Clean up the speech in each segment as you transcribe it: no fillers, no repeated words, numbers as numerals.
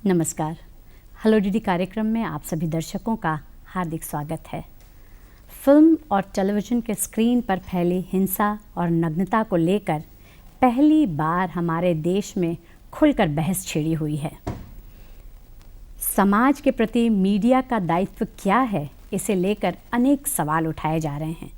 नमस्कार। Hello DD कार्यक्रम में आप सभी दर्शकों का हार्दिक स्वागत है। फिल्म और टेलीविज़न के स्क्रीन पर फैली हिंसा और नग्नता को लेकर पहली बार हमारे देश में खुलकर बहस छिड़ी हुई है। समाज के प्रति मीडिया का दायित्व क्या है, इसे लेकर अनेक सवाल उठाए जा रहे हैं।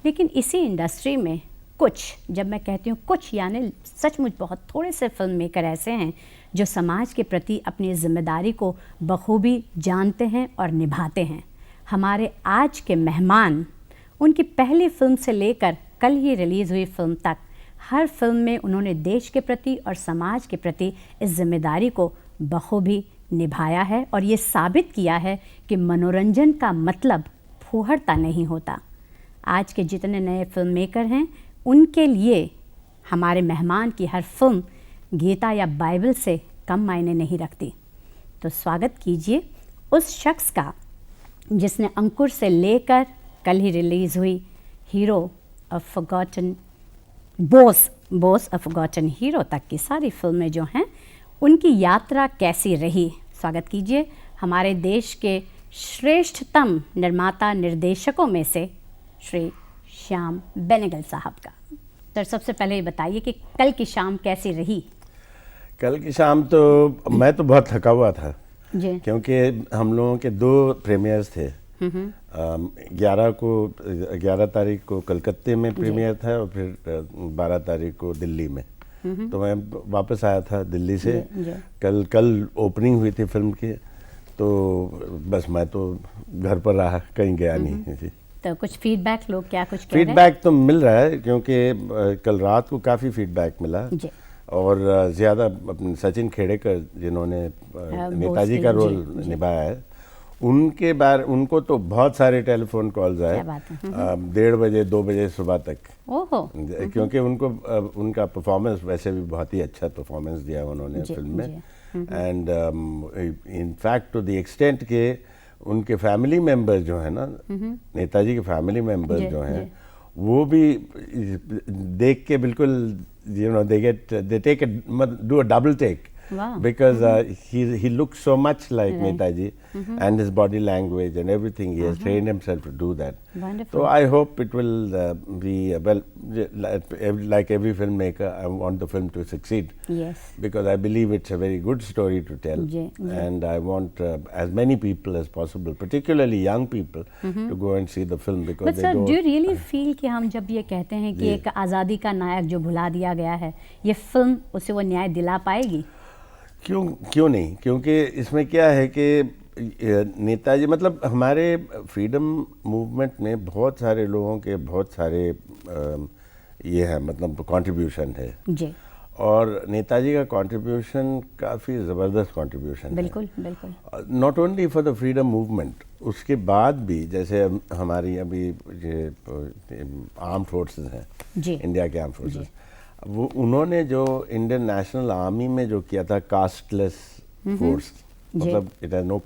लेकिन इसी इंडस्ट्री में कुछ, जब मैं कहती हूँ कुछ यानी सचमुच बहुत थोड़े से फिल्म मेकर ऐसे हैं जो समाज के प्रति अपनी जिम्मेदारी को बखूबी जानते हैं और निभाते हैं। हमारे आज के मेहमान उनकी पहली फिल्म से लेकर कल ही रिलीज़ हुई फिल्म तक हर फिल्म में उन्होंने देश के प्रति और समाज के प्रति इस जिम्मेदारी को बखूबी निभाया है और ये साबित किया है कि मनोरंजन का मतलब फूहड़ता नहीं होता। आज के जितने नए फिल्म मेकर हैं उनके लिए हमारे मेहमान की हर फिल्म गीता या बाइबल से कम मायने नहीं रखती। तो स्वागत कीजिए उस शख्स का जिसने अंकुर से लेकर कल ही रिलीज़ हुई hero of forgotten boss of forgotten hero तक की सारी फिल्में जो हैं उनकी यात्रा कैसी रही। स्वागत कीजिए हमारे देश के श्रेष्ठतम निर्माता निर्देशकों में से श्री श्याम बेनेगल साहब का। सर, सबसे पहले ये बताइए कि कल की शाम कैसी रही? कल की शाम तो मैं तो बहुत थका हुआ था जी। क्योंकि हम लोगों के 2 प्रीमियर्स थे। 11 तारीख को कलकत्ते में प्रीमियर था और फिर 12 तारीख को दिल्ली में। तो मैं वापस आया था दिल्ली से। कल ओपनिंग हुई थी फिल्म की, तो बस मैं तो घर पर रहा, कहीं गया नहीं थी। तो कुछ फीडबैक लोग क्या कुछ कह रहे हैं? फीडबैक तो मिल रहा है क्योंकि कल रात को काफ़ी फीडबैक मिला जी। और ज़्यादा अपने सचिन खेड़ेकर जिन्होंने नेताजी का रोल निभाया है उनको तो बहुत सारे टेलीफोन कॉल्स आए 1:30 बजे 2 बजे सुबह तक। ओहो। क्योंकि उनका परफॉर्मेंस वैसे भी बहुत ही अच्छा परफॉर्मेंस दिया उन्होंने फिल्म में। And in fact to the extent के उनके फैमिली मेंबर्स जो है ना, नेताजी के फैमिली मेंबर्स जो हैं वो भी देख के बिल्कुल they take do a double take. Wow. Because he looks so much like Netaji and his body language and everything. He has trained himself to do that. Wonderful. So I hope it will be well, like every filmmaker, I want the film to succeed. Yes. Because I believe it's a very good story to tell, and I want as many people as possible, particularly young people, to go and see the film because But they sir, don't. do you really feel कि हम जब ये कहते हैं कि एक आज़ादी का नायक जो भुला दिया गया है, ये फिल्म उसे वो न्याय दिला पाएगी? क्यों नहीं? क्योंकि इसमें क्या है कि नेताजी मतलब हमारे फ्रीडम मूवमेंट में बहुत सारे लोगों के बहुत सारे ये है मतलब कंट्रीब्यूशन है जी। और नेताजी का कंट्रीब्यूशन काफ़ी ज़बरदस्त कंट्रीब्यूशन है। बिल्कुल बिल्कुल। Not only for the freedom movement, उसके बाद भी जैसे हमारी अभी आर्म फोर्सेस हैं जी, इंडिया के आर्म फोर्सेस, वो उन्होंने जो इंडियन नेशनल आर्मी में जो किया था कास्टलेस फोर्स, मतलब it has no,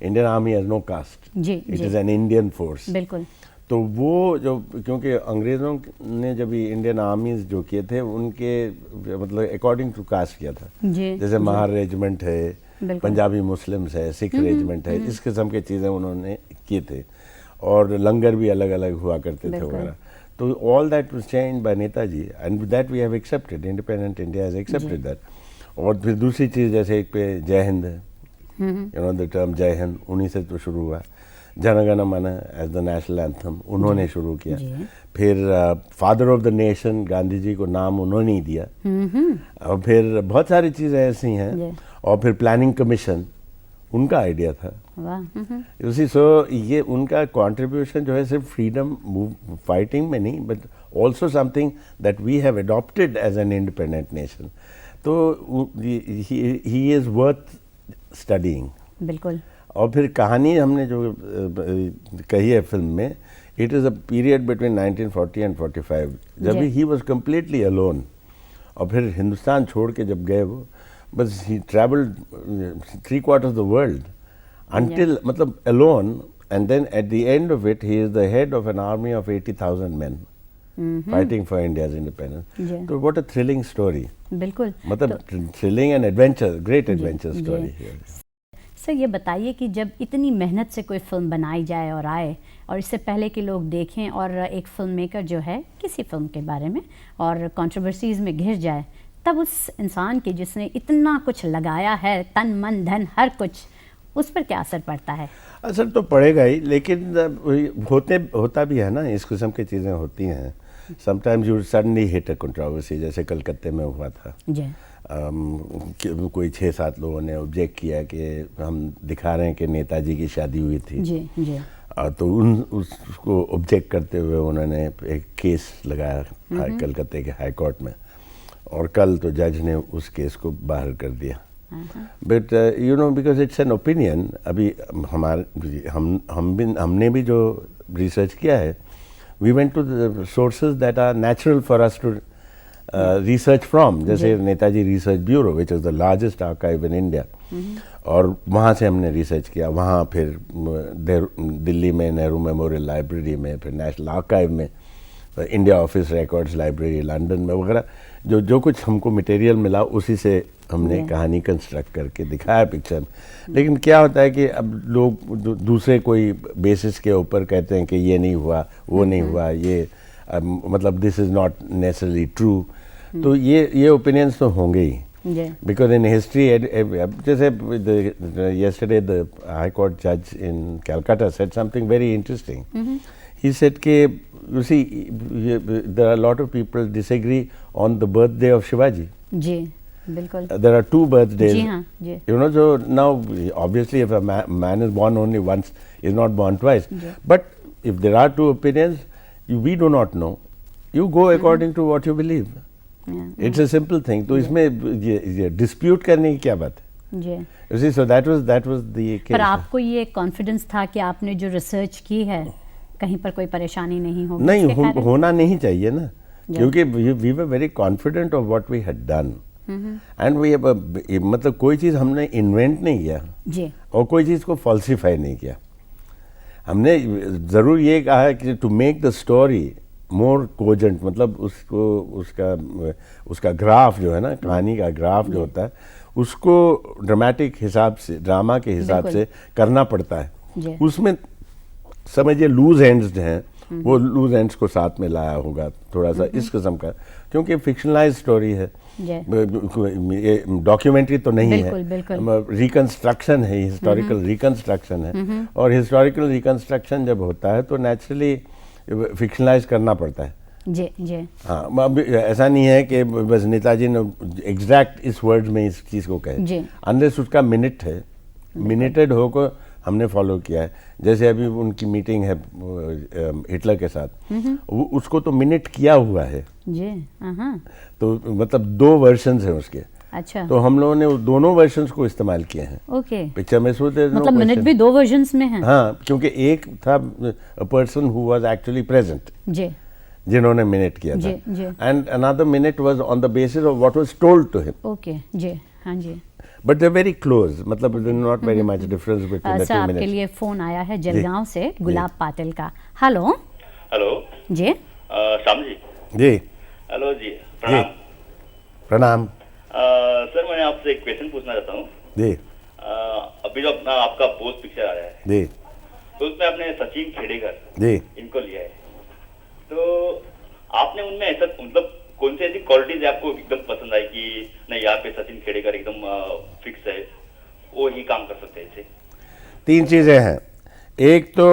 Indian army has no caste, it is an Indian force. बिल्कुल। तो वो जो क्योंकि अंग्रेज़ों ने जब ये इंडियन आर्मीज जो किए थे उनके मतलब अकॉर्डिंग टू कास्ट किया था जी, जैसे महार रेजिमेंट है, पंजाबी मुस्लिम्स है, सिख रेजिमेंट है, इस किस्म की चीज़ें उन्होंने किए थे और लंगर भी अलग अलग हुआ करते थे वगैरह। तो all that was changed by Netaji and that we have accepted, independent India has accepted that. और फिर दूसरी चीज़ जैसे एक पे जय हिंद है, यू नो द टर्म जय हिंद उन्हीं से तो शुरू हुआ। जन गण मन एज द नेशनल एंथम उन्होंने शुरू किया। फिर father of the nation Gandhi ji को नाम उन्होंने ही दिया। और फिर बहुत सारी चीज़ें ऐसी हैं। और फिर प्लानिंग कमीशन उनका आइडिया था। उसी सो ये उनका कंट्रीब्यूशन जो है सिर्फ फ्रीडम फाइटिंग में नहीं but also something that we have adopted as an independent nation. तो ही इज़ वर्थ स्टडीइंग। बिल्कुल। और फिर कहानी हमने जो कही है फिल्म में, it is a period between 1940 and 45, जब ही वॉज कम्प्लीटली अलोन। और फिर हिंदुस्तान छोड़ के जब गए वो, बस ही travelled 3/4 of the world until मतलब alone, and then at the end of it he is the head of an army of 80,000 men fighting for India's independence. So what a thrilling story. बिल्कुल, मतलब thrilling and adventure, great adventure story here. Sir ये बताइए कि जब इतनी मेहनत से कोई फिल्म बनाई जाए और आए, और इससे पहले कि लोग देखें और एक फिल्म मेकर जो है किसी फिल्म के बारे में और कंट्रोवर्सीज में घिर जाए, तब उस इंसान की जिसने इतना कुछ लगाया है, तन मन धन हर कुछ, उस पर क्या असर पड़ता है? असर तो पड़ेगा ही, लेकिन होता भी है ना, इस किस्म की चीज़ें होती हैं। Sometimes you suddenly hit a controversy, जैसे कलकत्ते में हुआ था जी। कोई 6-7 लोगों ने ऑब्जेक्ट किया कि हम दिखा रहे हैं कि नेताजी की शादी हुई थी जी जी। तो उसको ऑब्जेक्ट करते हुए उन्होंने एक केस लगाया कलकत्ते के हाई कोर्ट में, और कल तो जज ने उस केस को बाहर कर दिया। But you know, because it's an opinion. अभी हमने भी जो रिसर्च किया है, we went to the sources that are natural for us to research from, जैसे Netaji research bureau which is the largest archive in India, और वहाँ से हमने रिसर्च किया। वहाँ फिर दिल्ली में नेहरू मेमोरियल लाइब्रेरी में, फिर नेशनल आर्काइव में, India office records library London में वगैरह, जो कुछ हमको मटेरियल मिला उसी से हमने कहानी कंस्ट्रक्ट करके दिखाया पिक्चर में। लेकिन क्या होता है कि अब लोग दूसरे कोई बेसिस के ऊपर कहते हैं कि ये नहीं हुआ, वो नहीं हुआ, ये मतलब this is not necessarily true. तो ये ओपिनियंस तो होंगे ही, बिकॉज इन हिस्ट्री, जैसे yesterday the High Court judge in Calcutta said something very interesting. He said कि you see there are a lot of people disagree on the birthday of Shivaji. जी बिल्कुल। There are 2 birthdays. जी हाँ जी। You know, so now obviously if a man is born only once, is not born twice. But if there are 2 opinions, we do not know. You go according to what you believe. It's a simple thing. तो इसमें ये dispute करने की क्या बात है? जी। You see, so that was the case. पर आपको ये confidence था कि आपने जो research की है, कहीं पर कोई परेशानी नहीं होगी? नहीं, होना नहीं चाहिए ना, क्योंकि we were very confident of what we had done. And we मतलब कोई चीज़ हमने इन्वेंट नहीं किया जी, और कोई चीज़ को फॉल्सिफाई नहीं किया। हमने ज़रूर ये कहा है कि to make the story more cogent, मतलब उसका ग्राफ जो है ना, कहानी का ग्राफ जो होता है, उसको ड्रामेटिक हिसाब से, ड्रामा के हिसाब से करना पड़ता है। उसमें समझिए लूज एंड्स हैं, वो लूज एंड्स को साथ में लाया होगा थोड़ा सा इस किस्म का, क्योंकि फिक्शनलाइज स्टोरी है, डॉक्यूमेंट्री तो नहीं है, रिकंस्ट्रक्शन है, हिस्टोरिकल रिकंस्ट्रक्शन है, और हिस्टोरिकल रिकंस्ट्रक्शन जब होता है तो नेचुरली फिक्शनलाइज करना पड़ता है जी जी। हाँ, अब ऐसा नहीं है कि बस नेताजी ने एग्जैक्ट इस वर्ड्स में इस चीज़ को कहे, अनलेस उसका मिनट है, मिनिटेड होकर हमने फॉलो किया है। जैसे अभी उनकी मीटिंग है हिटलर के साथ, उसको तो मिनट किया हुआ है जी। तो मतलब 2 वर्जन्स हैं उसके। अच्छा, तो हम लोगों ने दोनों वर्जन्स को इस्तेमाल किए हैं ओके पिक्चर में। मतलब मिनट भी 2 वर्जन्स में हैं? हाँ, क्योंकि एक था a person who was actually present जी, जिन्होंने मिनट किया था, and another minute was on the basis of what was told to him. Okay जी, हाँ जी। But they're very close, मतलब not very much difference between the 2 minutes. आपके लिए फोन आया है जलगांव से गुलाब पाटिल का। हेलो हेलो जी, श्याम जी जी। हेलो जी, प्रणाम। प्रणाम सर, मैं आपसे एक क्वेश्चन पूछना चाहता हूँ जी। अभी जो अपना आपका पोस्ट पिक्चर आ रहा है जी, तो उसमें आपने सचिन खेड़ेकर जी इनको लिया है, तो आपने उनमें ऐसा मतलब कौन सी ऐसी क्वालिटीज आपको एकदम पसंद आई कि नहीं, यहाँ पे सचिन खेड़ेकर एकदम फिक्स है, वो ही काम कर सकते हैं ऐसे? 3 चीज़ें हैं। एक तो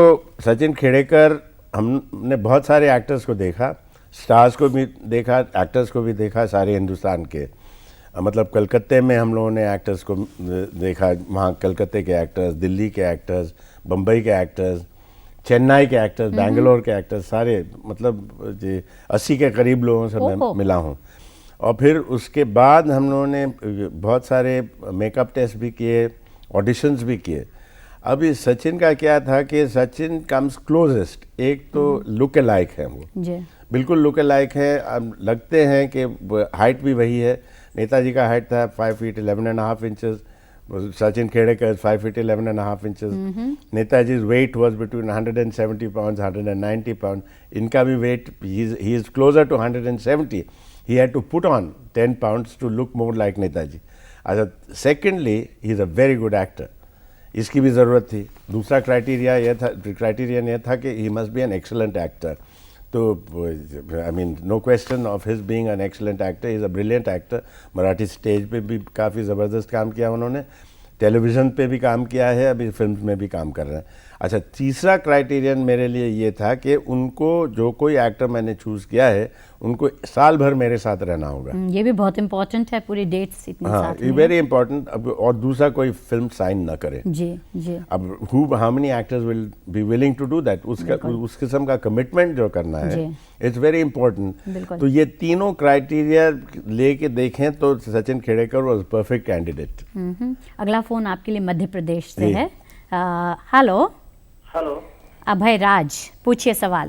सचिन खेड़ेकर, हमने बहुत सारे एक्टर्स को देखा, स्टार्स को भी देखा, एक्टर्स को भी देखा, सारे हिंदुस्तान के, मतलब कलकत्ते में हम लोगों ने एक्टर्स को देखा, वहाँ कलकत्ते के एक्टर्स, दिल्ली के एक्टर्स, बम्बई के एक्टर्स, चेन्नई के एक्टर्स, बेंगलोर के एक्टर्स, सारे मतलब 80 के करीब लोगों से मैं मिला हूँ। और फिर उसके बाद हम लोगों ने बहुत सारे मेकअप टेस्ट भी किए, ऑडिशंस भी किए। अभी सचिन का क्या था कि सचिन कम्स क्लोजेस्ट, एक तो लुक अलाइक है वो, बिल्कुल लुक अलाइक है। अब लगते हैं कि हाइट भी वही है, नेताजी का हाइट था 5 feet 11.5 inches, Sachin Khedekar 5 feet 11.5 inches. Netaji's weight was between 170 pounds 190 pounds, इनका भी weight, he is closer to 170, he had to put on 10 pounds to look more like Netaji. अच्छा, secondly he is a very good actor, इसकी भी ज़रूरत थी। दूसरा criterion यह था कि he must be an excellent actor. तो I mean no question of his being an excellent actor, is a brilliant actor. Marathi stage पे भी काफ़ी ज़बरदस्त काम किया उन्होंने, टेलीविज़न पे भी काम किया है, अभी फिल्म में भी काम कर रहे हैं। अच्छा, तीसरा क्राइटेरियन मेरे लिए ये था कि उनको, जो कोई एक्टर मैंने चूज़ किया है, उनको साल भर मेरे साथ रहना होगा। ये भी बहुत इंपॉर्टेंट है, पूरी डेट्स इतनी साथ में। ये वेरी इंपॉर्टेंट। अब और दूसरा, कोई फिल्म साइन ना करे। जी जी। अब how many actors will be willing to do that, उस किस्म का कमिटमेंट जो करना है, इट्स वेरी इंपॉर्टेंट। तो ये तीनों क्राइटेरिया लेके देखें तो Sachin Khedekar was perfect candidate. अगला फोन आपके लिए मध्य प्रदेश से है। हेलो हेलो, अभय राज, पूछिए सवाल।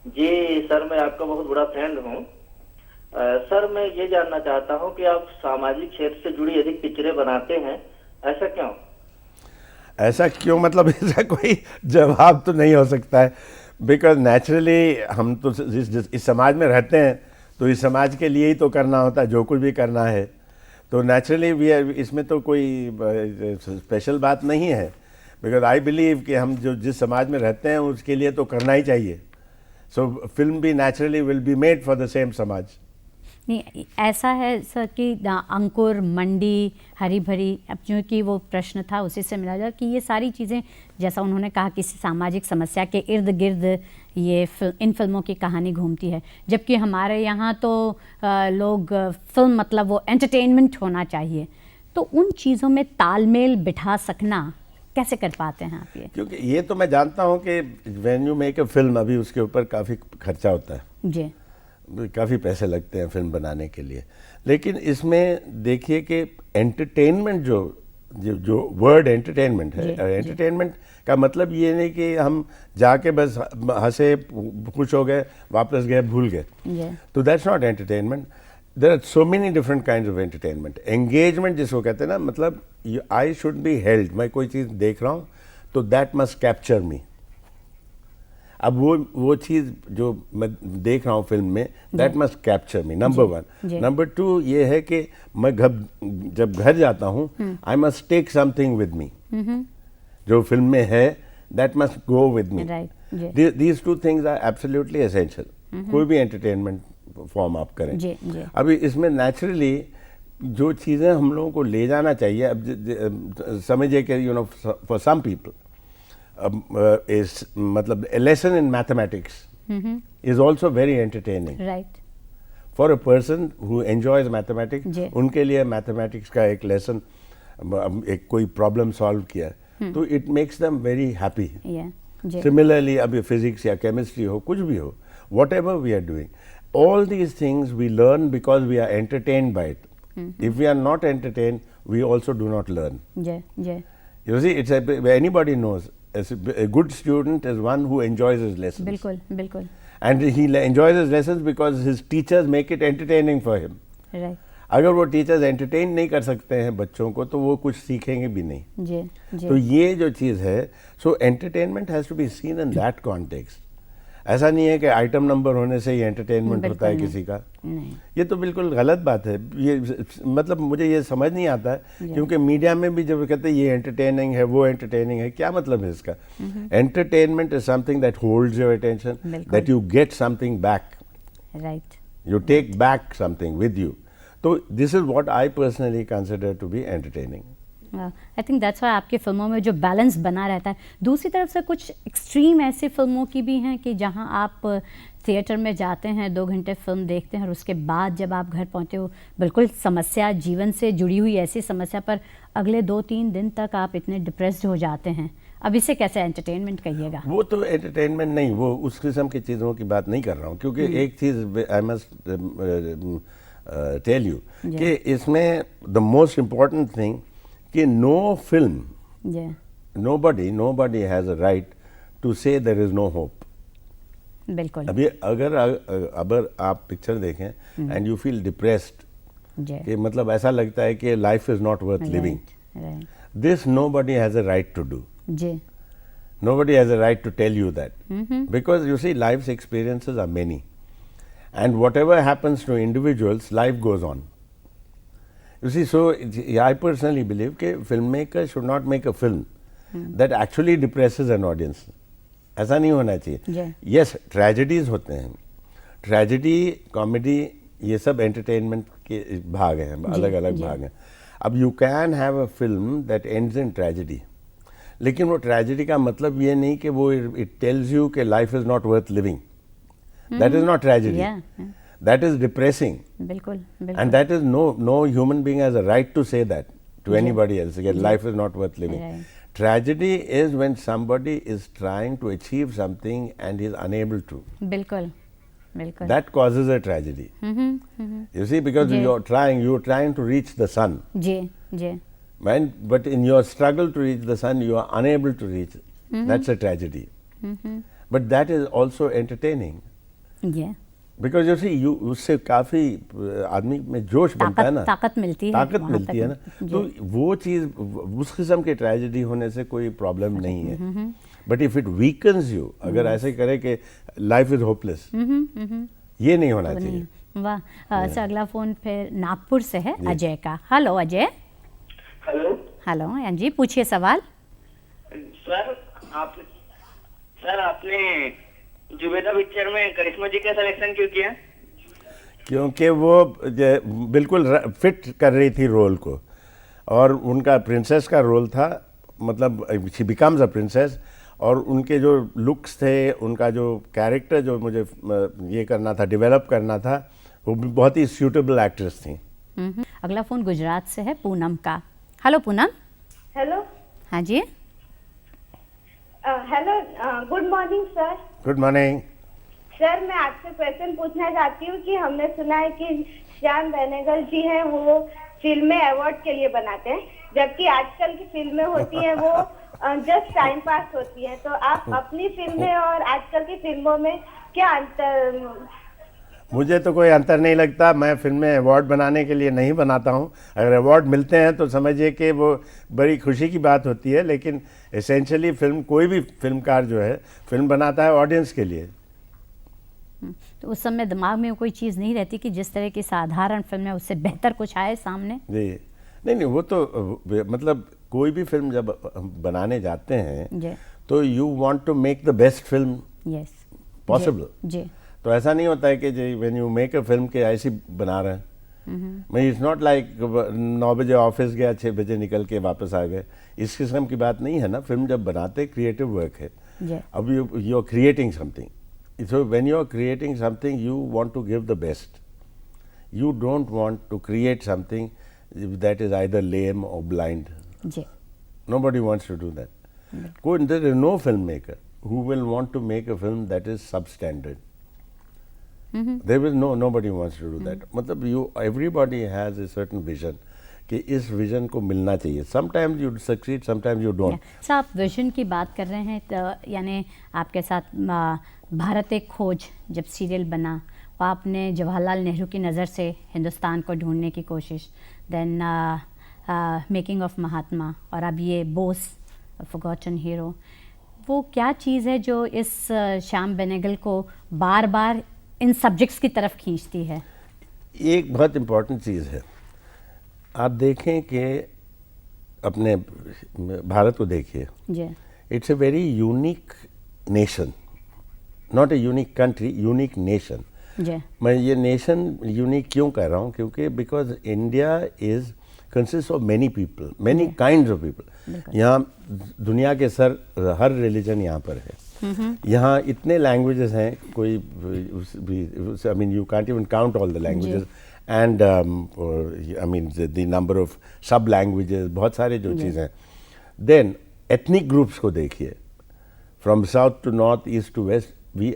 जी सर, मैं आपका बहुत बड़ा फैन हूँ। सर, मैं ये जानना चाहता हूँ कि आप सामाजिक क्षेत्र से जुड़ी अधिक पिक्चरें बनाते हैं, ऐसा क्यों? ऐसा क्यों मतलब ऐसा कोई जवाब तो नहीं हो सकता है, बिकॉज नेचुरली हम तो इस समाज में रहते हैं, तो इस समाज के लिए ही तो करना होता है जो कुछ भी करना है। तो नेचुरली इसमें तो कोई स्पेशल बात नहीं है, बिकॉज आई बिलीव कि हम जो जिस समाज में रहते हैं उसके लिए तो करना ही चाहिए। सो फिल्म भी naturally will be made for the same समाज। नहीं, ऐसा है सर कि अंकुर, मंडी, हरी भरी, अब क्योंकि वो प्रश्न था उसी से मिला जा कि ये सारी चीज़ें, जैसा उन्होंने कहा, किसी सामाजिक समस्या के इर्द गिर्द ये इन फिल्मों की कहानी घूमती है, जबकि हमारे यहाँ तो लोग फिल्म मतलब वो एंटरटेनमेंट होना चाहिए। तो उन चीज़ों में तालमेल बिठा सकना कैसे कर पाते हैं आप ये? क्योंकि ये तो मैं जानता हूँ कि when you make a film, अभी उसके ऊपर काफ़ी खर्चा होता है जी, काफ़ी पैसे लगते हैं फिल्म बनाने के लिए। लेकिन इसमें देखिए कि एंटरटेनमेंट जो वर्ड एंटरटेनमेंट है, एंटरटेनमेंट का मतलब ये नहीं कि हम जाके बस हंसे, खुश हो गए, वापस गए, भूल गए। तो that's not entertainment. There are so many different kinds of entertainment. Engagement जिसको कहते हैं ना, मतलब आई शुड बी हेल्ड, मैं कोई चीज़ देख रहा हूँ तो दैट मस्ट कैप्चर मी। अब वो चीज़ जो मैं देख रहा हूँ फिल्म में, that must capture me, number 1। Number 2 ये है कि मैं जब घर जाता हूँ, I must take something with me. जो फिल्म में है, that must go with me. These 2 things are absolutely essential, कोई भी एंटरटेनमेंट फॉर्म आप करें। अभी इसमें नेचुरली जो चीज़ें हम लोगों को ले जाना चाहिए, अब समझिए कि you know for some people is मतलब a lesson in mathematics is also very entertaining. Right. For a person who enjoys mathematics, उनके लिए mathematics का एक lesson, एक कोई problem solve किया, तो it makes them very happy. Yeah. Similarly, अभी physics या chemistry हो, कुछ भी हो, whatever we are doing, all these things we learn because we are entertained by it. If we are not entertained, we also do not learn. You see, it's anybody knows. A good student is one who enjoys his lessons. बिल्कुल, बिल्कुल. And he enjoys his lessons because his teachers make it entertaining for him. Right. अगर वो teachers entertain नहीं कर सकते हैं बच्चों को, तो वो कुछ सीखेंगे भी नहीं। जी. तो ये जो चीज़ है, so entertainment has to be seen in that context. ऐसा नहीं है कि आइटम नंबर होने से ही एंटरटेनमेंट होता है किसी का, नहीं। ये तो बिल्कुल गलत बात है। ये मतलब मुझे ये समझ नहीं आता है, क्योंकि मीडिया में भी जब कहते हैं ये एंटरटेनिंग है, वो एंटरटेनिंग है, क्या मतलब है इसका? Entertainment is something that holds your attention, that you get something back, right, you take back something with you. तो this is what I personally consider to be entertaining. I think that's why आपकी फिल्मों में जो balance बना रहता है। दूसरी तरफ से कुछ एक्सट्रीम ऐसी फिल्मों की भी हैं कि जहां आप थिएटर में जाते हैं, 2 घंटे फिल्म देखते हैं और उसके बाद जब आप घर पहुंचे हो, बिल्कुल समस्या, जीवन से जुड़ी हुई ऐसी समस्या पर अगले 2-3 दिन तक आप इतने डिप्रेस्ड हो जाते हैं। अब इसे कैसे एंटरटेनमेंट कहिएगा? वो तो एंटरटेनमेंट नहीं, वो उस किस्म की चीज़ों की बात नहीं कर रहा हूँ, क्योंकि एक चीज़ आई मस्ट टेल यू कि इसमें द मोस्ट इम्पॉर्टेंट थिंग कि no film, nobody has a right to say there is no hope. बिल्कुल। अभी अगर आप पिक्चर देखें एंड यू फील डिप्रेस्ड, कि मतलब ऐसा लगता है कि life is not worth living, this nobody has a right to do. Nobody has a right to tell you that. Because you see, life's experiences are many. And whatever happens to individuals, life goes on. You see, so I personally believe that filmmakers should not make a film that actually depresses an audience. ऐसा नहीं होना चाहिए. Yes, tragedies होते हैं. Tragedy, comedy, ये सब entertainment के भाग हैं, अलग-अलग भाग हैं. अब you can have a film that ends in tragedy. लेकिन वो ट्रेजेडी का मतलब ये नहीं कि वो इट टेल्स यू कि life is not worth living. That is not tragedy, that is depressing. बिल्कुल, and that is no human being has a right to say that to anybody else कि life is not worth living. Tragedy is when somebody is trying to achieve something and is unable to. बिल्कुल, बिल्कुल. That causes a tragedy. You see, because you're trying to reach the sun. Ji. But in your struggle to reach the sun, you are unable to reach it. That's a tragedy. But that is also entertaining. Yeah. Because you see, उससे काफी आदमी में जोश बनता है ना, ताकत मिलती है ना. तो वो चीज, उस किस्म के ट्रेजेडी होने से कोई प्रॉब्लम नहीं है. But if it weakens you, अगर ऐसे करे कि लाइफ इज होपलेस, ये नहीं होना चाहिए. वाह. सर, अगला फोन फिर नागपुर से है, अजय का. हेलो अजय. हेलो हाँ जी, पूछिए सवाल. सर आपने जुबेदा पिक्चर में करिश्मा जी का सिलेक्शन क्यों किया? क्योंकि वो बिल्कुल फिट कर रही थी रोल को, और उनका प्रिंसेस का रोल था, मतलब शी बिकम्स अ प्रिंसेस, और उनके जो लुक्स थे, उनका जो कैरेक्टर जो मुझे ये करना था, डेवलप करना था, वो बहुत ही सूटेबल एक्ट्रेस थी. अगला फोन गुजरात से है, पूनम का. हेलो पूनम. हेलो. हाँ जी. Hello, good morning sir. Good morning. Sir, मैं आपसे क्वेश्चन पूछना चाहती हूँ कि हमने सुना है कि श्याम बेनेगल जी हैं, वो फिल्में अवार्ड के लिए बनाते हैं, जबकि आजकल की फिल्में होती हैं वो जस्ट टाइम पास होती हैं. तो आप अपनी फिल्में और आजकल की फिल्मों में क्या अंतर? मुझे तो कोई अंतर नहीं लगता. मैं फिल्में अवार्ड बनाने के लिए नहीं बनाता हूँ. अगर अवार्ड मिलते हैं तो समझिए कि वो बड़ी खुशी की बात होती है, लेकिन एसेंशियली कोई भी फिल्मकार जो है फिल्म बनाता है ऑडियंस के लिए. तो उस समय दिमाग में कोई चीज़ नहीं रहती कि जिस तरह की साधारण फिल्म है उससे बेहतर कुछ आए सामने? जी नहीं, वो तो मतलब कोई भी फिल्म जब बनाने जाते हैं तो you want to make the best film possible. जी. तो ऐसा नहीं होता है कि when you make a film के ऐसी बना रहे हैं. मैं इट्स नॉट लाइक 9 बजे ऑफिस गया, 6 बजे निकल के वापस आ गए, इस किस्म की बात नहीं है ना. फिल्म जब बनाते क्रिएटिव वर्क है. अब you are creating something, so when you are creating something you want to give the best. You don't want to create something that is either lame or blind. Nobody wants to do that. There is no filmmaker who will want to make a film that is substandard. There is nobody wants to do that. मतलब everybody has a certain vision कि इस vision को मिलना चाहिए. Sometimes you succeed, sometimes you don't. Sir, आप vision की बात कर रहे हैं, तो यानी आपके साथ भारत एक खोज जब सीरियल बना, आपने जवाहरलाल नेहरू की नज़र से हिंदुस्तान को ढूंढने की कोशिश, देन मेकिंग ऑफ महात्मा, और अब ये बोस फॉरगॉटन हीरो. वो क्या चीज़ है जो इस श्याम बेनेगल को बार बार इन सब्जेक्ट्स की तरफ खींचती है? एक बहुत इम्पॉर्टेंट चीज़ है. आप देखें कि अपने भारत को देखिए. It's a very unique nation, not a unique country, unique nation. मैं ये नेशन यूनिक क्यों कह रहा हूँ? क्योंकि because India is consist of many people, many kinds of people. यहाँ दुनिया के हर रिलीजन यहाँ पर है. यहाँ इतने लैंग्वेजेस हैं, कोई I mean you can't even count all the languages. And I mean the number of सब लैंग्वेजेस, बहुत सारे जो चीज़ें हैं. देन एथनिक ग्रुप्स को देखिए, from south to north, east to west, we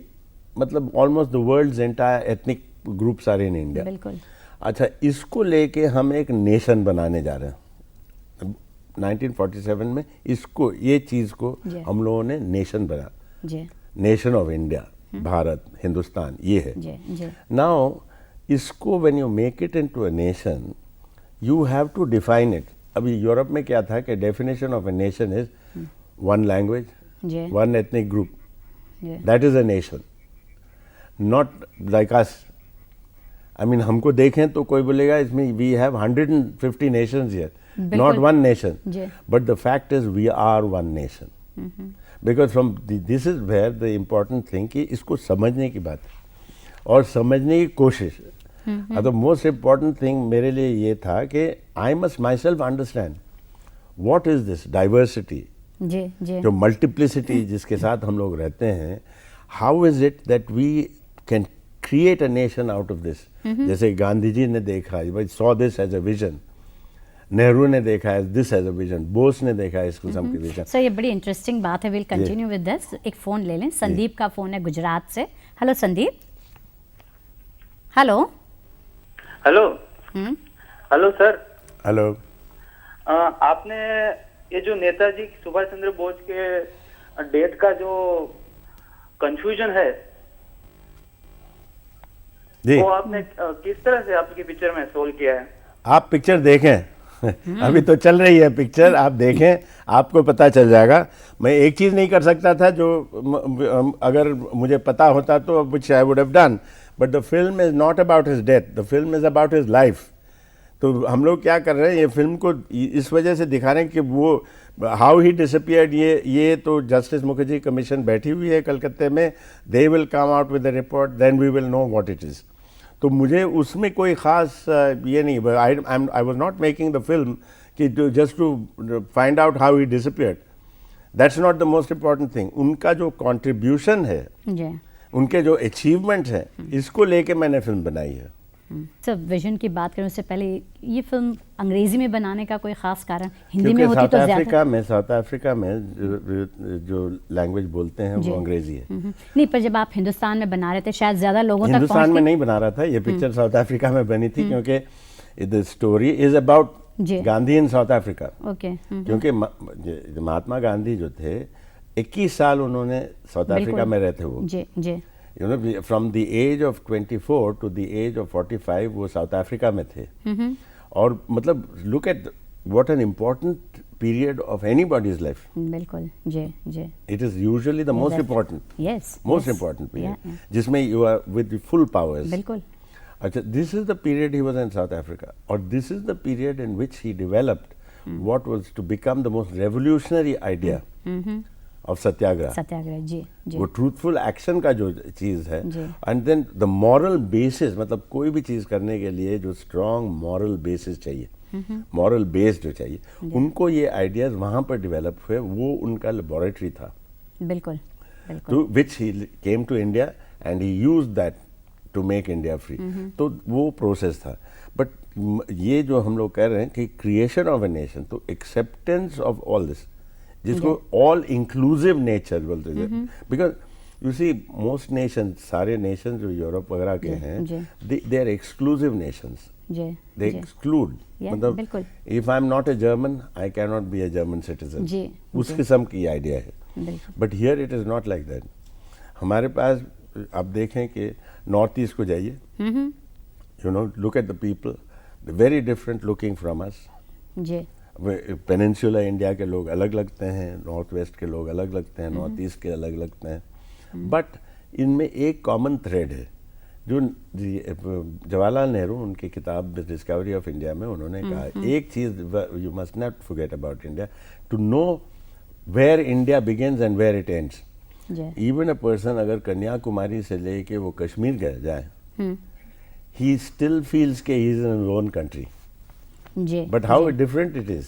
मतलब almost the world's entire ethnic groups are in India. बिल्कुल. अच्छा, इसको लेके हम एक नेशन बनाने जा रहे हैं. 1947 में इसको, ये चीज़ को हम लोगों ने नेशन बना, nation of India, Bharat, Hindustan, ये है। नाउ इसको when you make it into a nation, you have to define it. अभी यूरोप में क्या था कि definition of a nation is one language, one ethnic group, that is a nation, not like us. I mean हमको देखें तो कोई बोलेगा इसमें we have 150 nations here, not one nation, but the fact is we are one nation. Because from this is where the important thing कि इसको समझने की बात है और समझने की कोशिश। तो most important thing मेरे लिए ये था कि I must myself understand what is this diversity, जो multiplicity जिसके साथ हम लोग रहते हैं, how is it that we can create a nation out of this? जैसे गांधी जी ने देखा, saw this as a vision, Nehru ने देखा है this as a vision, Bose ने देखा है इसको सम की विजन। सर ये बड़ी इंटरेस्टिंग बात है, विल कंटिन्यू विद दिस। एक फ़ोन ले लें, संदीप का फ़ोन है गुजरात से। Hello Sandeep. Hello hello hello sir. Hello. आपने ये जो नेताजी सुभाष चंद्र बोस के डेथ का जो कंफ्यूजन है जी, वो आपने किस तरह से आपकी पिक्चर में सोल्व किया है? आप पिक्चर देखें अभी तो चल रही है पिक्चर, आप देखें, आपको पता चल जाएगा। मैं एक चीज़ नहीं कर सकता था जो अगर मुझे पता होता तो which I would have done, but the film is not about his death, the film is about his life. तो हम लोग क्या कर रहे हैं, ये फिल्म को इस वजह से दिखा रहे हैं कि वो हाउ ही डिसअपियर्ड। ये तो जस्टिस मुखर्जी कमीशन बैठी हुई है कलकत्ते में, they will come out with the report, then we will know what it is. तो मुझे उसमें कोई ख़ास ये नहीं, I was not making the film कि just to find out how he disappeared, that's not the most important thing. उनका जो कॉन्ट्रीब्यूशन है, उनके जो अचीवमेंट हैं, इसको लेके मैंने फिल्म बनाई है। सर विजन की बात करें उससे पहले, ये फिल्म अंग्रेजी में बनाने का कोई खास कारण? हिंदी में होती तो ज़्यादा। साउथ अफ्रीका में जो लैंग्वेज बोलते हैं वो अंग्रेजी है। नहीं, पर जब आप हिंदुस्तान में बना रहे थे शायद ज़्यादा लोगों तक हिंदुस्तान में नहीं बना रहा था, ये पिक्चर साउथ अफ्रीका में बनी थी, क्योंकि the story is about Gandhi in south Africa. क्योंकि महात्मा गांधी जो थे 21 साल उन्होंने साउथ अफ्रीका में रहते वो, you know, from the age of 24 to the age of 45 वो साउथ अफ्रीका में थे। और मतलब look at what an important period of anybody's life. बिल्कुल, जी। It is usually the most important. Yes. Most important period. जिसमें you are with the full powers. बिल्कुल। अच्छा, this is the period he was in South Africa, और this is the period in which he developed what was to become the most revolutionary idea of सत्याग्रह। जी। वो truthful action का जो चीज़ है, and then the moral basis, मतलब कोई भी चीज़ करने के लिए जो स्ट्रॉन्ग मॉरल बेसिस चाहिए, मॉरल बेस जो चाहिए, उनको ये आइडियाज वहाँ पर डेवलप हुए, वो उनका लेबोरेटरी था। बिल्कुल। To which he came to India and he used that to make India free. तो वो प्रोसेस था। बट ये जो हम लोग कह रहे हैं कि क्रिएशन ऑफ ए नेशन, तो एक्सेप्टेंस ऑफ ऑल दिस, जिसको ऑल इंक्लूसिव नेचर बोलते हैं, because you see most nation, सारे नेशन जो यूरोप वगैरह के हैं, they are exclusive nations, they exclude. मतलब if I am not a German, I can not be a German citizen, उस किस्म की आइडिया है। But here it is not like that. हमारे पास आप देखें कि नॉर्थ ईस्ट को जाइए, you know, look at the people, very different looking from us. Peninsula India के लोग अलग लगते हैं, नॉर्थ वेस्ट के लोग अलग लगते हैं, नॉर्थ ईस्ट के अलग लगते हैं, बट इनमें एक कॉमन थ्रेड है जो जवाहरलाल नेहरू उनकी किताब डिस्कवरी ऑफ इंडिया में उन्होंने कहा, एक चीज़ you must not forget about India, to know where India begins and where it ends. Even a person अगर कन्याकुमारी से लेके वो कश्मीर गए जाए, ही स्टिल फील्स के he is in own country. But how different it is.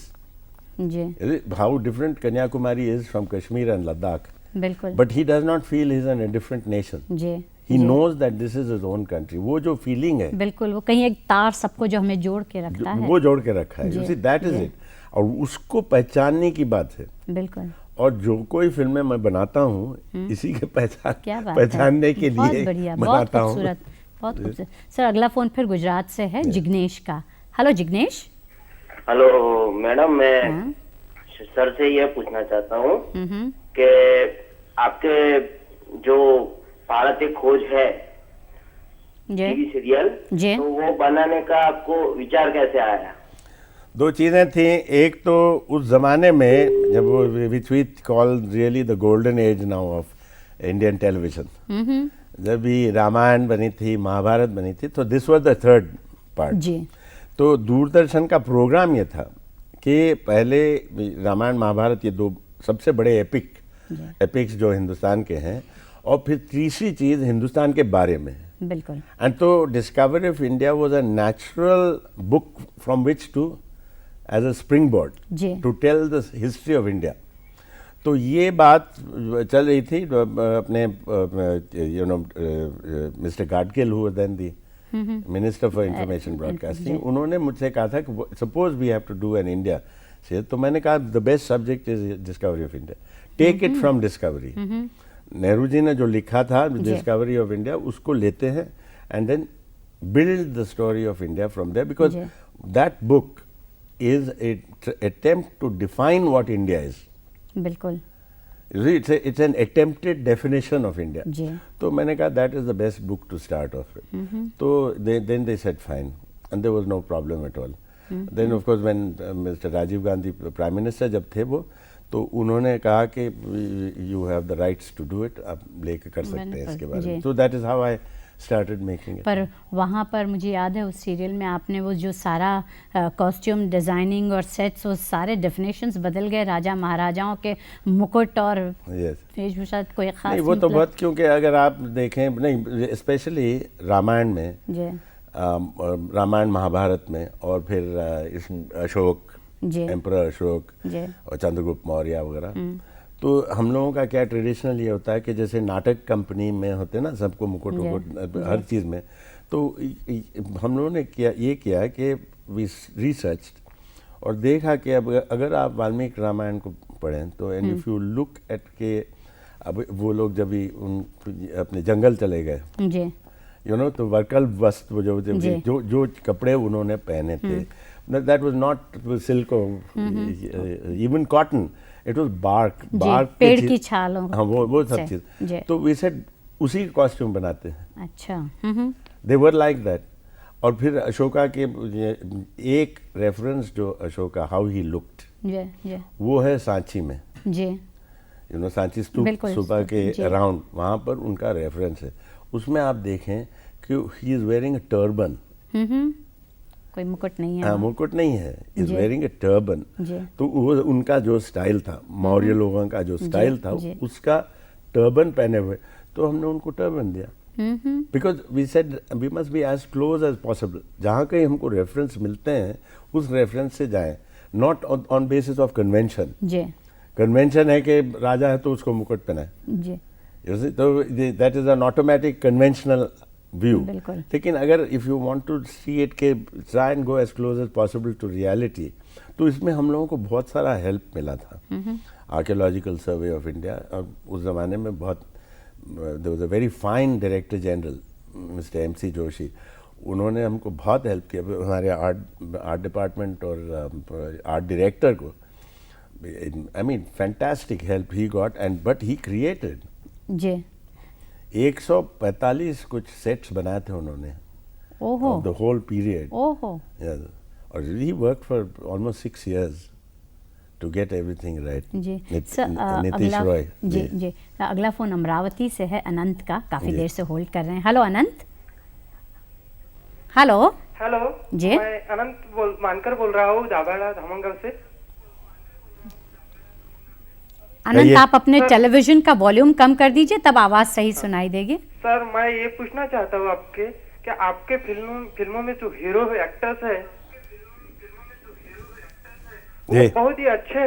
How different Kanyakumari is from Kashmir and Ladakh. But he does not feel he is in a different nation. He knows that this is his own country. वो जो feeling है, बिल्कुल, वो कहीं एक तार सबको जो हमें जोड़ के रखता है, वो जोड़ के रखा है। You see, that is it. और उसको पहचानने की बात है। बिल्कुल। और जो कोई फिल्में मैं बनाता हूँ, इसी के पहचानने के लिए बनाता हूँ। बहुत खूबसूरत। सर अगला फोन फिर गुजरात से है, जिग्नेश का। हेलो जिग्नेश। हेलो मैडम, मैं सर से यह पूछना चाहता हूँ कि आपके जो भारत एक खोज है टीवी सीरियल, तो वो बनाने का आपको विचार कैसे आया? दो चीज़ें थी। एक तो उस ज़माने में जब वो which we call really the golden age now of Indian television, जब भी रामायण बनी थी, महाभारत बनी थी, तो this was the third part. तो दूरदर्शन का प्रोग्राम ये था कि पहले रामायण महाभारत, ये दो सबसे बड़े एपिक्स जो हिंदुस्तान के हैं, और फिर तीसरी चीज़ हिंदुस्तान के बारे में। बिल्कुल। एंड तो discovery of India was a natural book from which to as a spring board to tell the history of India. तो ये बात चल रही थी अपने mister Gadgil who were then the minister for information broadcasting, उन्होंने मुझसे कहा था कि suppose we have to do an India से, तो मैंने कहा the best subject is discovery of India, take it from discovery. Nehru जी ने जो लिखा था डिस्कवरी ऑफ इंडिया, उसको लेते हैं and then build the story of India from there, because that book is attempt to define what India is. बिल्कुल। It's an attempted definition of India. तो मैंने कहा that is the best book to start off with. तो then they said fine, and there was no problem at all. Then of course when Mr. Rajiv Gandhi Prime Minister जब थे वो, तो उन्होंने कहा कि you have the rights to do it, आप लेके कर सकते हैं इसके बारे में। So that is how I started making it. पर वहाँ पर मुझे याद है उस सीरियल में आपने वो जो सारा कॉस्ट्यूम डिजाइनिंग और सेट्स, वो सारे डेफिनेशंस बदल गए, राजा महाराजाओं के मुकुट और वेशभूषा कोई खास नहीं, वो तो बहुत, क्योंकि अगर आप देखें, नहीं स्पेशली रामायण में, रामायण महाभारत में, और फिर इस अशोक, एम्परर अशोक और चंद्रगुप्त मौर्य वगैरह, तो हम लोगों का क्या ट्रेडिशनल ये होता है कि जैसे नाटक कंपनी में होते हैं ना सबको मुकुट वुकुट हर चीज़ में, तो हम लोगों ने किया कि वी रिसर्च और देखा कि अब अगर आप वाल्मीकि रामायण को पढ़ें तो and if you look at के, अब वो लोग जब भी अपने जंगल चले गए, यू नो, तो वर्कल वस्त्र जो कपड़े उन्होंने पहने थे, that was not silk, even cotton, it was bark पेड़ की छालों। हाँ, वो सब चीज। तो वी सेड उसी कॉस्ट्यूम बनाते हैं। अच्छा। दे वर लाइक दैट। और फिर अशोका के एक रेफरेंस जो अशोका हाउ ही लुक्ड, वो है सांची में, यू नो, सांची स्तूप सुबह के अराउंड, वहाँ पर उनका रेफरेंस है। उसमें आप देखें कि he is wearing a turban, कोई मुकुट नहीं है। हाँ, मुकुट नहीं है, इज वेयरिंग ए टर्बन। तो वो उनका जो स्टाइल था, मौर्य लोगों का जो स्टाइल था, उसका टर्बन पहने हुए, तो हमने उनको टर्बन दिया, because we said we must be as close as possible. जहाँ कहीं हमको रेफरेंस मिलते हैं उस रेफरेंस से जाएं, not on basis of convention. Convention है कि राजा है तो उसको मुकुट पहनाए, तो that is an automatic conventional view. लेकिन अगर if you want to see it के try and go as close as possible to reality, तो इसमें हम लोगों को बहुत सारा हेल्प मिला था। आर्कियोलॉजिकल सर्वे ऑफ इंडिया, और उस ज़माने में बहुत, there was a very fine director general mister MC Joshi, उन्होंने हमको बहुत हेल्प किया, हमारे आर्ट डिपार्टमेंट और आर्ट डायरेक्टर को। I mean fantastic help he got, and but he created 145 कुछ सेट्स बनाए थे उन्होंने, द होल पीरियड। और he work for almost 6 years to get everything right. Nitish Roy ji. अगला फोन अमरावती से है, अनंत का, काफी देर से होल्ड कर रहे हैं। हेलो अनंत। हेलो जी, मैं अनंत मानकर बोल रहा हूँ, जाबाड़ा धामनगांव से। अनंत, आप अपने टेलीविजन का वॉल्यूम कम कर दीजिए, तब आवाज सही सुनाई देगी। सर, मैं ये पूछना चाहता हूँ आपके, कि आपके फिल्मों में जो हीरो एक्टर्स है वो बहुत ही अच्छे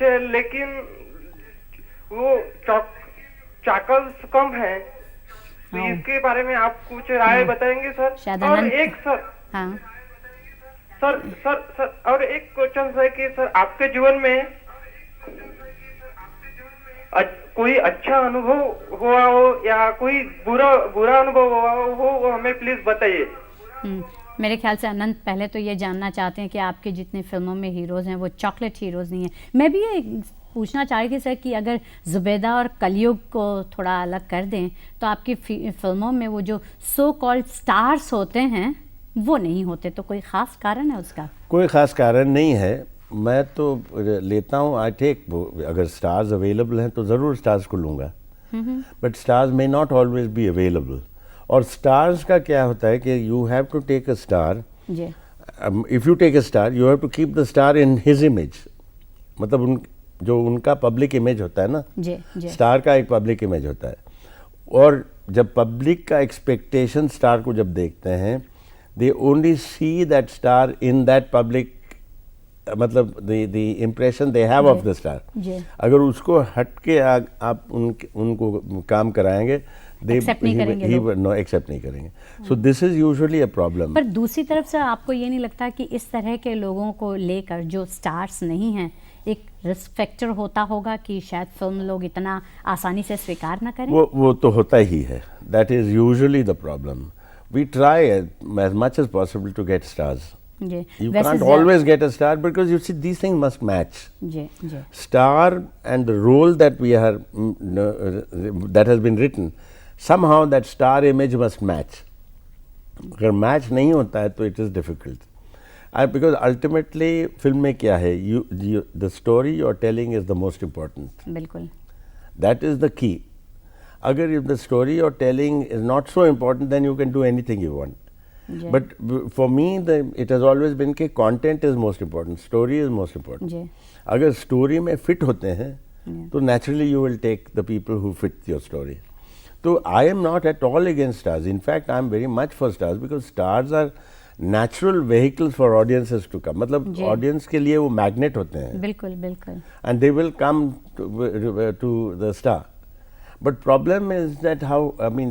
हैं, लेकिन वो चाकल्स कम है, तो इसके बारे में आप कुछ राय बताएंगे सर? और एक सर, और एक क्वेश्चन है कि सर, आपके जीवन में कोई अच्छा अनुभव हुआ हो या कोई बुरा अनुभव हुआ हो, वो हमें प्लीज बताइए। मेरे ख्याल से अनंत पहले तो ये जानना चाहते हैं कि आपके जितने फिल्मों में हीरोज़ हैं वो चॉकलेट हीरोज़ नहीं हैं। मैं भी ये पूछना चाह रही थी सर कि अगर ज़ुबैदा और कलयुग को थोड़ा अलग कर दें तो आपकी फिल्मों में वो जो सो कॉल्ड स्टार्स होते हैं वो नहीं होते, तो कोई ख़ास कारण है उसका? कोई ख़ास कारण नहीं है, मैं तो लेता हूँ, आई टेक, अगर स्टार्स अवेलेबल हैं तो ज़रूर स्टार्स को लूँगा, but stars may not always be available. और स्टार्स का क्या होता है कि you have to take a star, if you take a star you have to keep the star in his image, मतलब जो उनका पब्लिक इमेज होता है ना, स्टार का एक पब्लिक इमेज होता है, और जब पब्लिक का एक्सपेक्टेशन स्टार को जब देखते हैं, they only see that star in that public, मतलब the impression they have of the star. अगर उसको हट के आप उनको काम कराएंगे, एक्सेप्ट नहीं करेंगे। So this is usually a problem. पर दूसरी तरफ से आपको ये नहीं लगता कि इस तरह के लोगों को लेकर जो स्टार्स नहीं हैं एक रिस्क फैक्टर होता होगा कि शायद फिल्म लोग इतना आसानी से स्वीकार ना करें? वो तो होता ही है, that is usually the problem. We try as much as possible to get stars. You can't always get a star because you see these things must match. Star and the role that we are that has been written, somehow that star image must match. अगर match नहीं होता है तो it is difficult. Because ultimately film में क्या है, the story you are telling is the most important. बिल्कुल. That is the key. अगर if the story you are telling is not so important, then you can do anything you want. But for me it has always been कि content is most important, story is most important. अगर story में fit होते हैं तो naturally you will take the people who fit your story. तो I am not at all against stars. In fact, I am very much for stars because stars are natural vehicles for audiences to come. मतलब audience के लिए वो magnet होते हैं. बिल्कुल बिल्कुल. And they will come to the star. But problem is that how, I mean,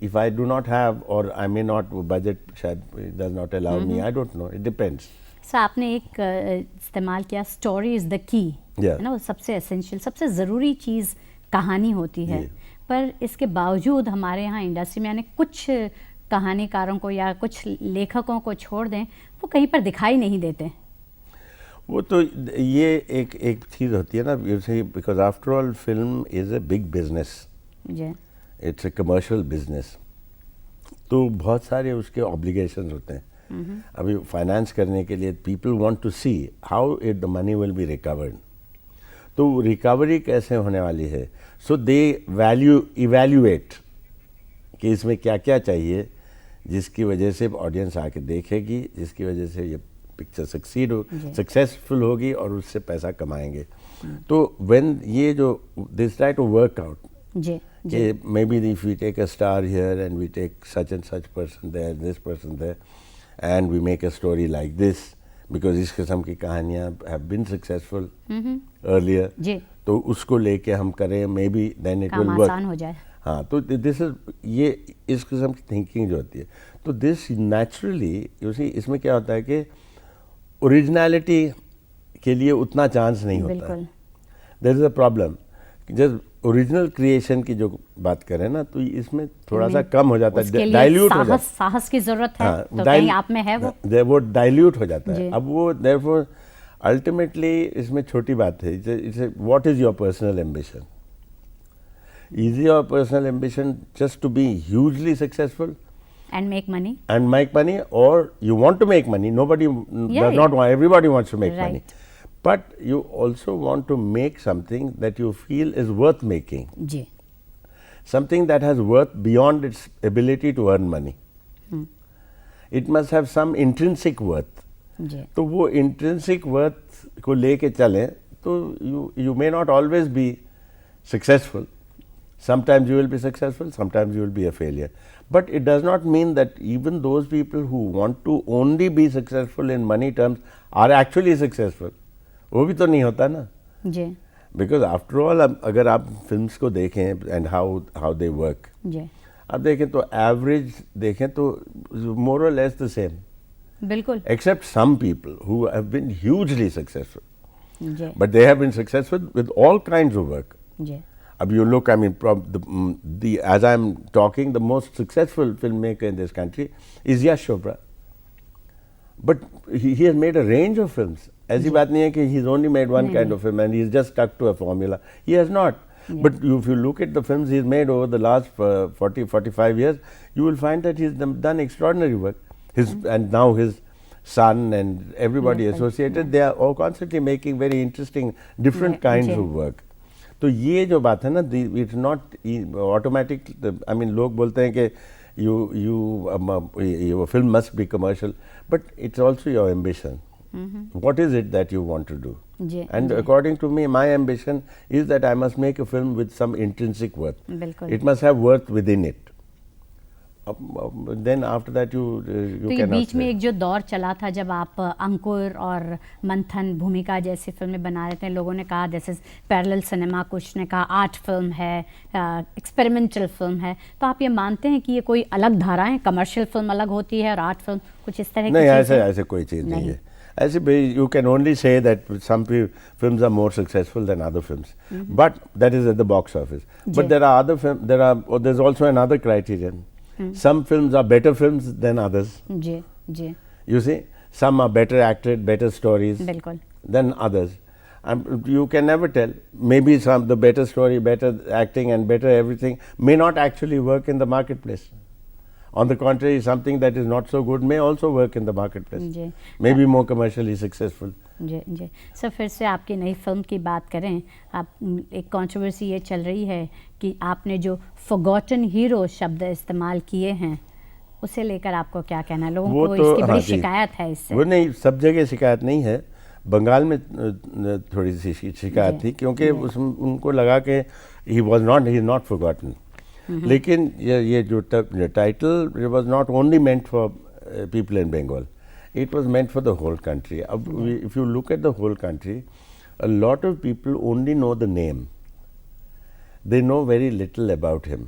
if I do not have or I may not, budget शायद does not allow me, I don't know, it depends. So आपने एक इस्तेमाल किया story is the key, है ना, सबसे essential, सबसे ज़रूरी चीज़ कहानी होती है, पर इसके बावजूद हमारे यहाँ इंडस्ट्री में यानी कुछ कहानीकारों को या कुछ लेखकों को छोड़ दें वो कहीं पर दिखाई नहीं देते। वो तो ये एक चीज़ होती है ना, because after all film is a big business, it's a commercial business, तो बहुत सारे उसके ऑब्लिगेशंस होते हैं। अभी फाइनेंस करने के लिए people want to see how the money will be recovered, तो रिकवरी कैसे होने वाली है, सो दे इवैल्यूएट कि इसमें क्या क्या चाहिए जिसकी वजह से ऑडियंस आके देखेगी, जिसकी वजह से ये पिक्चर सक्सेसफुल होगी और उससे पैसा कमाएंगे। तो व्हेन ये जो this try to work out, may be if we take a star here and we take such and such person there, this person there, and we make a story like this because इस किस्म की कहानियां have been successful earlier, तो उसको लेके हम करें, may be then it will work, हो जाए। हाँ, तो दिस इज ये इस किस्म की थिंकिंग जो होती है, तो दिस नेचुरली यू सी इसमें क्या होता है कि ओरिजिनलिटी के लिए उतना चांस नहीं होता है। देयर इज अ प्रॉब्लम, जब ओरिजिनल क्रिएशन की जो बात करें ना, तो इसमें थोड़ा सा कम हो जाता है, डाइल्यूट हो जाता है, साहस की जरूरत है, तो कहीं आप में है वो डाइल्यूट हो जाता है। अब वो देयरफॉर अल्टीमेटली इसमें छोटी बात है, it's what is your personal ambition? Is your personal ambition just to be hugely successful and make money? And make money, or you want to make money? Nobody does not want. Everybody wants to make money, but you also want to make something that you feel is worth making. Something that has worth beyond its ability to earn money. It must have some intrinsic worth. तो वो intrinsic worth को लेके चलें तो you may not always be successful. Sometimes you will be successful, sometimes you will be a failure. But it does not mean that even those people who want to only be successful in money terms are actually successful. वो भी तो नहीं होता ना। Because after all, अगर आप films को देखें and how they work, आप देखें तो average देखें तो more or less the same. बिल्कुल। Except some people who have been hugely successful. But they have been successful with all kinds of work. अब you look, I mean, as I'm talking, the most successful filmmaker in this country is Yash Chopra. But he has made a range of films. ऐसी बात नहीं है कि he's only made one kind of film and he's just stuck to a formula. He has not. But if you look at the films he's made over the last 40-45 years, you will find that he's done extraordinary work. And now his son and everybody associated, they are all constantly making very interesting, different kinds of work. तो ये जो बात है ना, it's not automatic. I mean, लोग बोलते हैं कि your film must be commercial, but it's also your ambition. What is it that you want to do? And according to me, my ambition is that I must make a film with some intrinsic worth. It must have worth within it. Then after that you cannot. बीच में एक जो दौर चला था जब आप अंकुर और मंथन भूमिका जैसी फिल्में बना रहे थे, लोगों ने कहा दिस इज पैरेलल सिनेमा, कुछ ने कहा आर्ट फिल्म है, एक्सपेरिमेंटल फिल्म है, तो आप ये मानते हैं कि ये कोई अलग धारा है, कमर्शियल फिल्म अलग होती है और आर्ट फिल्म कुछ इस तरह की? नहीं, ऐसे कोई चीज़ नहीं है. ऐसे you can only say that some films are more successful than other films, but that is at the box office. But there are other films. There's also another criterion. Some films are better films than others. You see, some are better acted, better stories than others. And you can never tell. Maybe the better story, better acting and better everything may not actually work in the marketplace. On the contrary, something that is not so good may also work in the marketplace. Maybe more commercially successful. Ji. Sir फिर से आपकी नई film की बात करें, आप एक controversy ये चल रही है कि आपने जो फॉरगॉटन हीरो शब्द इस्तेमाल किए हैं, उसे लेकर आपको क्या कहना है? लोगों को इसकी बड़ी शिकायत है इससे. वो नहीं, सब जगह शिकायत नहीं है, बंगाल में थोड़ी सी शिकायत थी क्योंकि उनको लगा कि ही इज नॉट फॉरगॉटन. लेकिन ये जो title was not only meant for people in Bengal, it was meant for the whole country. If you look at the whole country, a lot of people only know the name. They know very little about him.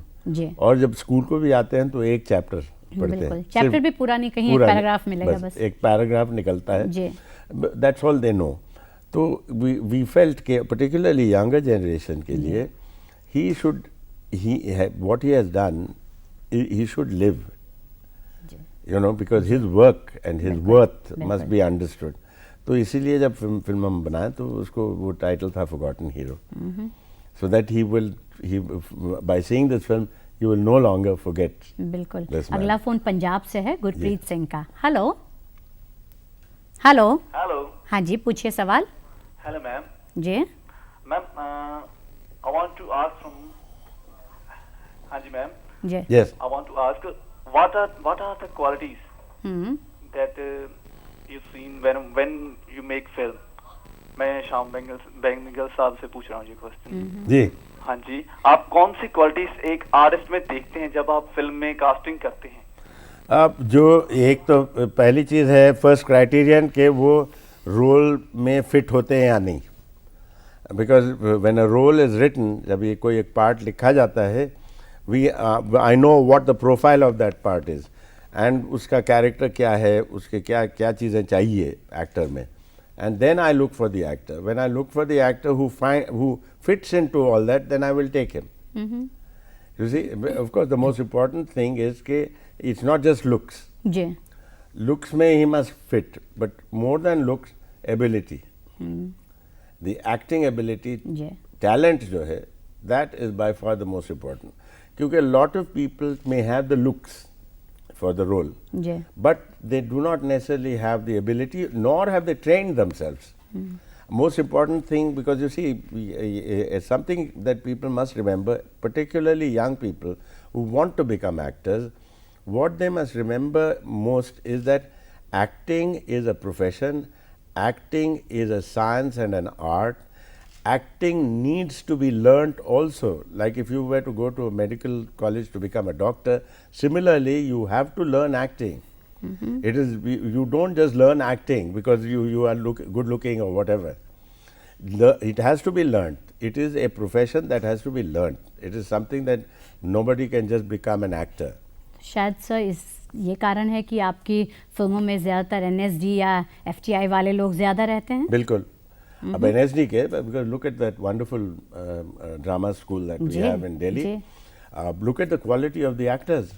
और जब school को भी आते हैं तो एक chapter पढ़ते हैं. चैप्टर भी पूरा नहीं, कहीं एक पैराग्राफ मिलेगा, बस एक पैराग्राफ निकलता है. That's all they know. तो we felt कि particularly younger generation के लिए what he has done, he should live. You know, because his work and his worth must be understood. तो इसीलिए जब फिल्म हम बनाए तो उसको वो टाइटल था Forgotten Hero. So that by seeing this film, you will no longer forget. बिल्कुल. अगला फोन पंजाब से है, गुरप्रीत सिंह का. हेलो. हेलो. हाँ जी, पूछिए सवाल. Hello ma'am. जी ma'am, I want to ask from. हाँ जी मैम. Yes. I want to ask. What are the qualities that you seen when you make film? मैं शाम बेंगल साहब से पूछ रहा हूँ ये क्वेश्चन. जी. हाँ जी, आप कौन सी क्वालिटीज एक आर्टिस्ट में देखते हैं जब आप फिल्म में कास्टिंग करते हैं? अब जो एक तो पहली चीज़ है फर्स्ट क्राइटेरियन के वो रोल में फिट होते हैं या नहीं. Because when a role is written, जब ये कोई एक पार्ट लिखा जाता है, I know what the profile of that part is and उसका character क्या है, उसके क्या चीज़ें चाहिए actor में, and then I look for the actor. When I look for the actor who fits into all that, then I will take him. You see, of course, the most important thing is कि it's not just looks. Looks में he must fit, but more than looks, ability. The acting ability, talent जो है, that is by far the most important. क्योंकि a lot of people may have the looks for the role, but they do not necessarily have the ability, nor have they trained themselves. Most important thing, because you see, something that people must remember, particularly young people who want to become actors, what they must remember most is that acting is a profession, acting is a science and an art. Acting needs to be learnt also. Like if you were to go to a medical college to become a doctor, similarly you have to learn acting. It is, you don't just learn acting because you are good looking or whatever. It has to be learnt. It is a profession that has to be learnt. It is something that nobody can just become an actor. शायद sir ये कारण है कि आपकी फिल्मों में ज़्यादातर NSD या FTI वाले लोग ज़्यादा रहते हैं. बिल्कुल. अब NSD के, because look at that wonderful drama school that we have in Delhi. look at the quality of the actors.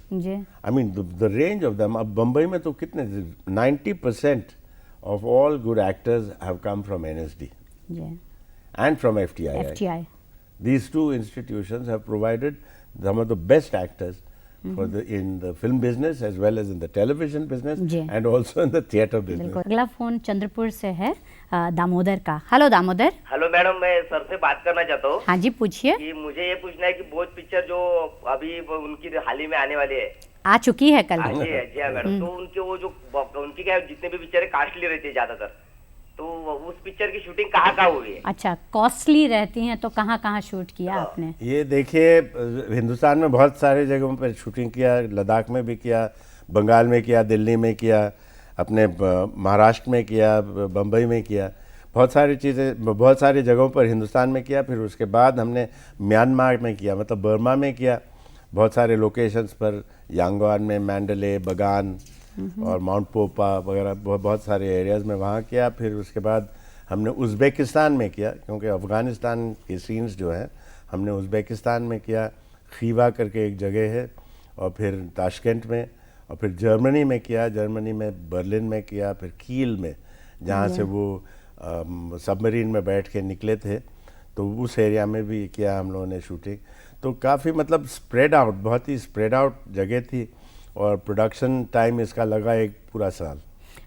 I mean, the range of them. अब बम्बई में तो कितने 90% of all good actors have come from NSD and from FTI. These two institutions have provided some of the best actors for in the film business as well as in the television business and also in the theatre business. अगला phone Chandrapur से है दामोदर का। Hello Damodar. Hello madam, मैं sir से बात करना चाहता हूँ। हाँ जी, पूछिए। कि मुझे ये पूछना है कि भोज पिक्चर जो अभी उनकी हाल ही में आने वाली है, आ चुकी है कल। जी हाँ मैडम। तो उनके वो जो उनकी क्या जितने भी पिक्चर कास्टली रहती है ज्यादातर, तो उस पिक्चर की शूटिंग कहाँ हुई है? अच्छा, कॉस्टली रहती हैं तो कहाँ शूट किया आपने? ये देखिए, हिंदुस्तान में बहुत सारे जगहों पर शूटिंग किया, लद्दाख में भी किया, बंगाल में किया, दिल्ली में किया, अपने महाराष्ट्र में किया, बम्बई में किया, बहुत सारी चीज़ें बहुत सारी जगहों पर हिंदुस्तान में किया। फिर उसके बाद हमने म्यांमार में किया, मतलब बर्मा में किया, बहुत सारे लोकेशंस पर, यांगोन में, मैंडले, बगान और माउंट पोपा वगैरह बहुत सारे एरियाज़ में वहाँ किया। फिर उसके बाद हमने उज़्बेकिस्तान में किया, क्योंकि अफ़गानिस्तान के सीन्स जो हैं हमने उज़्बेकिस्तान में किया, खीवा करके एक जगह है, और फिर ताशकंद में, और फिर जर्मनी में किया, जर्मनी में बर्लिन में किया, फिर कील में जहाँ से वो सबमरीन में बैठ के निकले थे, तो उस एरिया में भी किया हम लोगों ने शूटिंग। तो काफ़ी मतलब स्प्रेड आउट, बहुत ही स्प्रेड आउट जगह थी, और प्रोडक्शन टाइम इसका लगा एक पूरा साल।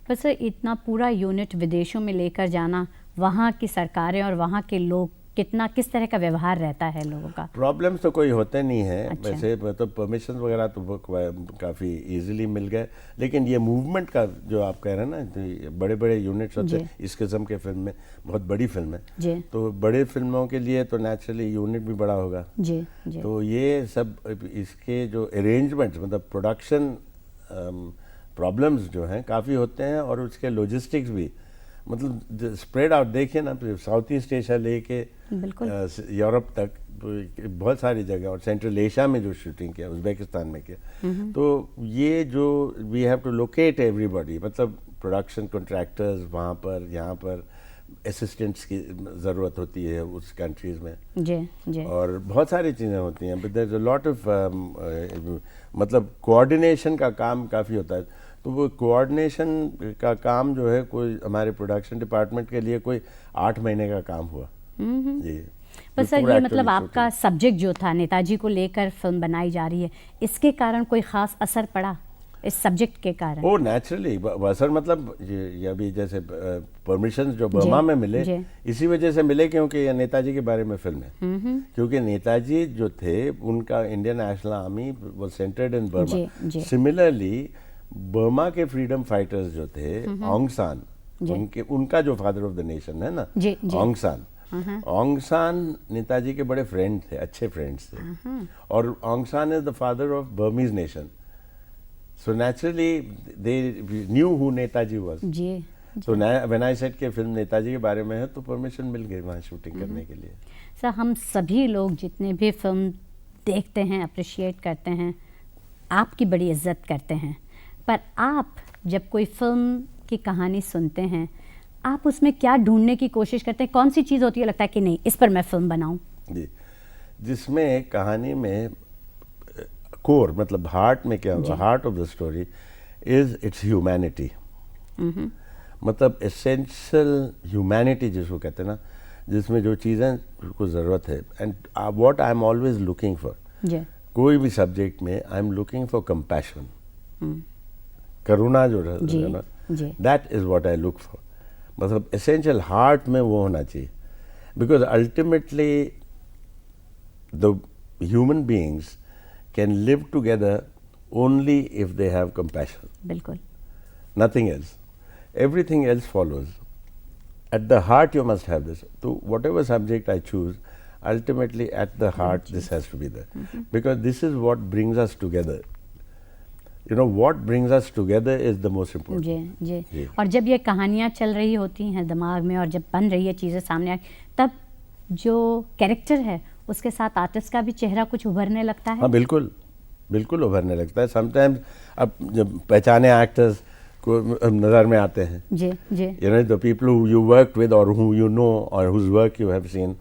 वैसे इतना पूरा यूनिट विदेशों में लेकर जाना, वहाँ की सरकारें और वहाँ के लोग किस तरह का व्यवहार रहता है लोगों का? प्रॉब्लम्स तो कोई होते नहीं हैं। अच्छा। वैसे मतलब परमिशन वगैरह तो काफ़ी इजीली मिल गए, लेकिन ये मूवमेंट का जो आप कह रहे हैं ना, तो बड़े बड़े यूनिट्स होते हैं इस किस्म के फिल्म में, बहुत बड़ी फिल्म है, तो बड़े फिल्मों के लिए तो नेचुरली यूनिट भी बड़ा होगा। तो ये सब इसके जो अरेंजमेंट्स, मतलब प्रोडक्शन प्रॉब्लम्स जो हैं काफ़ी होते हैं, और उसके लॉजिस्टिक्स भी, मतलब स्प्रेड आउट देखिए ना, साउथ ईस्ट एशिया लेके यूरोप तक बहुत सारी जगह, और सेंट्रल एशिया में जो शूटिंग किया, उज़्बेकिस्तान में किया, तो ये जो we have to locate everybody, मतलब प्रोडक्शन कॉन्ट्रैक्टर्स वहाँ पर, यहाँ पर असिस्टेंट्स की ज़रूरत होती है उस कंट्रीज़ में, और बहुत सारी चीज़ें होती हैं, but there is a lot of मतलब कोऑर्डिनेशन का काम काफ़ी होता है। तो वो कोऑर्डिनेशन का काम जो है, कोई हमारे प्रोडक्शन डिपार्टमेंट के लिए कोई 8 महीने का काम हुआ जी। बस सर, ये मतलब आपका सब्जेक्ट जो था, नेताजी को लेकर फिल्म बनाई जा रही है, इसके कारण कोई ख़ास असर पड़ा इस सब्जेक्ट के कारण? ओ नेचुरली असर, मतलब ये अभी जैसे परमिशन जो बर्मा में मिले, इसी वजह से मिले क्योंकि ये नेताजी के बारे में फिल्म है। क्योंकि नेताजी जो थे, उनका Indian national army was centred in Burma. Similarly Burma के फ्रीडम फाइटर्स जो थे, ऑंग सान, उनका जो फादर ऑफ द नेशन है ना, ऑंग सान नेताजी के बड़े फ्रेंड थे, अच्छे फ्रेंड्स थे, और ऑंग सान is the father of Burmese nation, so naturally they knew who Netaji was. तो व्हेन आई सेड कि फिल्म नेताजी के बारे में है, तो परमिशन मिल गई वहाँ शूटिंग करने के लिए। सर, हम सभी लोग जितने भी फिल्म देखते हैं, अप्रिशिएट करते हैं, आपकी बड़ी इज्जत करते हैं, पर आप जब कोई फिल्म की कहानी सुनते हैं, आप उसमें क्या ढूंढने की कोशिश करते हैं? कौन सी चीज़ होती है, लगता है कि नहीं, इस पर मैं फिल्म बनाऊं? जी, जिसमें कहानी में कोर, मतलब हार्ट में क्या होगा, heart of the story is it's humanity, मतलब एसेंशियल ह्यूमैनिटी जिसको कहते हैं ना, जिसमें जो चीज़ें को ज़रूरत है। And what I am always looking for, कोई भी सब्जेक्ट में I am looking for compassion, करुणा जो है ना, that is what I look for, मतलब एसेंशियल हार्ट में वो होना चाहिए, because ultimately the human beings can live together only if they have compassion, बिल्कुल, nothing else, everything else follows, at the heart you must have this. तो whatever subject I choose, ultimately at the heart this has to be there, because this is what brings us together. You know, what brings us together is the most important. जी। और जब ये कहानियाँ चल रही होती हैं दिमाग में, और जब बन रही है चीज़ें सामने आ, तब जो कैरेक्टर है उसके साथ आर्टिस्ट का भी चेहरा कुछ उभरने लगता है। हाँ, बिल्कुल बिल्कुल उभरने लगता है। समटाइम्स अब जब पहचाने एक्टर्स, को नज़र में आते हैं. जी जी. You know, the people who you worked with or who you know or whose work you have seen,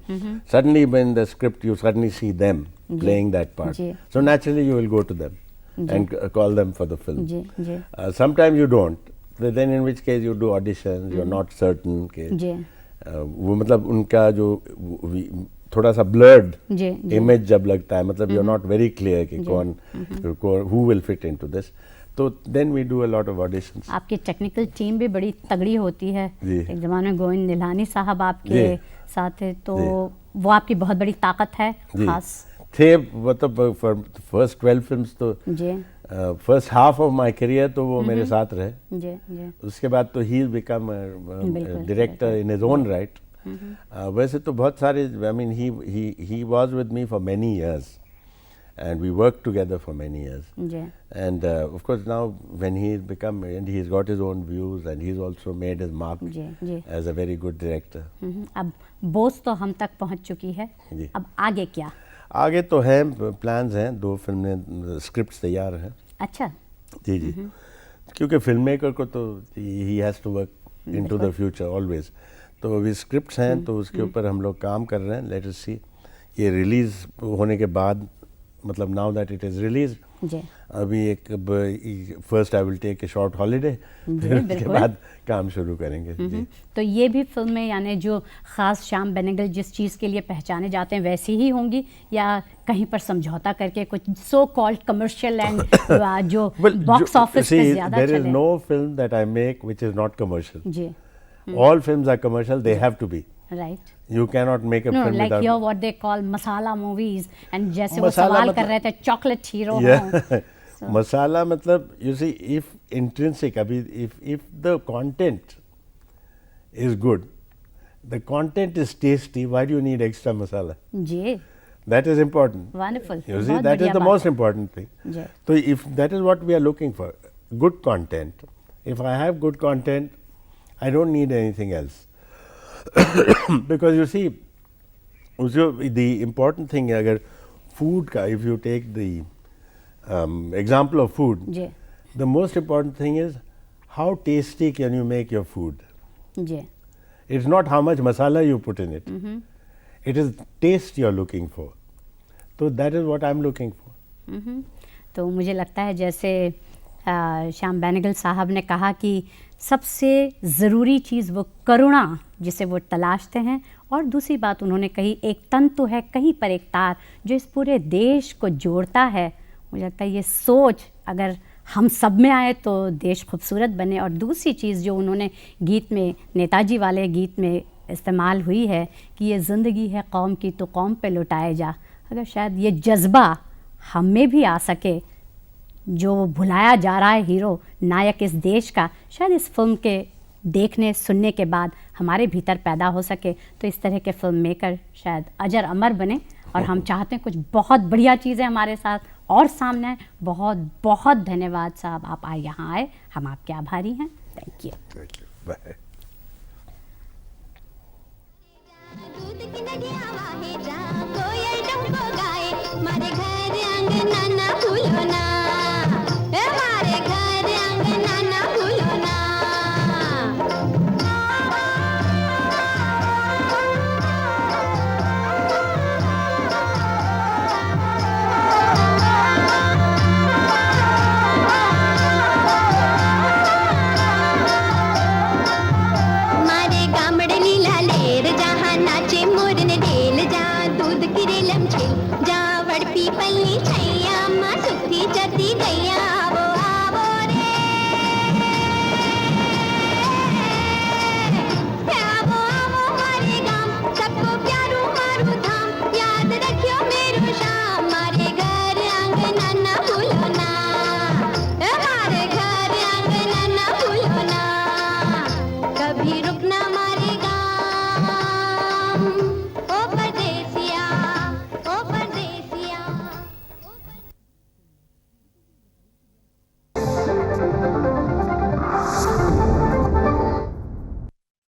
suddenly when the script you suddenly see them playing that part. So naturally you will go to them and call them for the film. Sometimes you don't. Then in which case you do auditions, you're not certain कि वो मतलब उनका जो थोड़ा सा blurred image जब लगता है, मतलब you're not very clear कि कौन who will fit into this. तो then we do a lot of auditions. आपकी टेक्निकल टीम भी बड़ी तगड़ी होती है. एक ज़माने में गोविंद निहलानी साहब आपके साथ है, तो वो आपकी बहुत बड़ी ताकत है. खास थे मतलब फर्स्ट 12 फिल्म्स तो first half of my career तो वो मेरे साथ रहे. उसके बाद तो he become director in his own right. वैसे तो बहुत सारे, I mean he was with me for many years and we worked together for many years. And of course now when he's become, and he's got his own views and he's also made his mark as a very good director. अब बोस तो हम तक पहुंच चुकी है. अब आगे क्या? आगे तो है, प्लान्स हैं, 2 फिल्में, स्क्रिप्ट्स तैयार हैं. अच्छा. जी जी. क्योंकि फिल्म मेकर को तो he has to work into the future always. तो अभी स्क्रिप्ट्स हैं तो उसके ऊपर हम लोग काम कर रहे हैं. लेट अस सी, ये रिलीज होने के बाद, मतलब now that it is release, अभी एक first I will take a short holiday, फिर उसके बाद काम शुरू करेंगे. जी. तो ये भी फिल्में यानी जो ख़ास श्याम बेनेगल जिस चीज़ के लिए पहचाने जाते हैं वैसी ही होंगी, या कहीं पर समझौता करके कुछ सो कॉल्ड कमर्शियल एंड जो बॉक्स ऑफिस पे ज़्यादा चले? There is no film that I make which is not commercial. जी. All films are commercial. They have to be. Right. You cannot make a film like without. Here what they call masala movies, and जैसे वो सवाल कर रहे थे chocolate hero. मसाला मतलब you see, if intrinsic, अभी if the content is good, the content is tasty, why do you need extra masala? Ji. That is important. Wonderful. You see, that is the most important thing. Ji. So if that is what we are looking for, good content. If I have good content, I don't need anything else. Because you see, the important thing है, अगर food का, if you take the example of food, the most important thing is how tasty can you make your food. It's not how much masala you put in it. It is taste you are looking for. So that is what I am looking for. तो मुझे लगता है जैसे श्याम बेनेगल साहब ने कहा कि सबसे ज़रूरी चीज़ वो करुणा जिसे वो तलाशते हैं, और दूसरी बात उन्होंने कही, एक तंतु है कहीं पर एक तार जो इस पूरे देश को जोड़ता है. मुझे लगता है ये सोच अगर हम सब में आए तो देश खूबसूरत बने. और दूसरी चीज़ जो उन्होंने गीत में, नेताजी वाले गीत में इस्तेमाल हुई है कि ये ज़िंदगी है कौम की तो कौम पे लुटाए जा, अगर शायद ये जज्बा हम में भी आ सके, जो भुलाया जा रहा है हीरो नायक इस देश का, शायद इस फिल्म के देखने सुनने के बाद हमारे भीतर पैदा हो सके, तो इस तरह के फिल्म मेकर शायद अजर अमर बने. और हम चाहते हैं कुछ बहुत बढ़िया चीज़ें हमारे साथ और सामने आए. बहुत बहुत धन्यवाद साहब, आप यहाँ आए, हम आपके आभारी हैं. Thank you. बाय.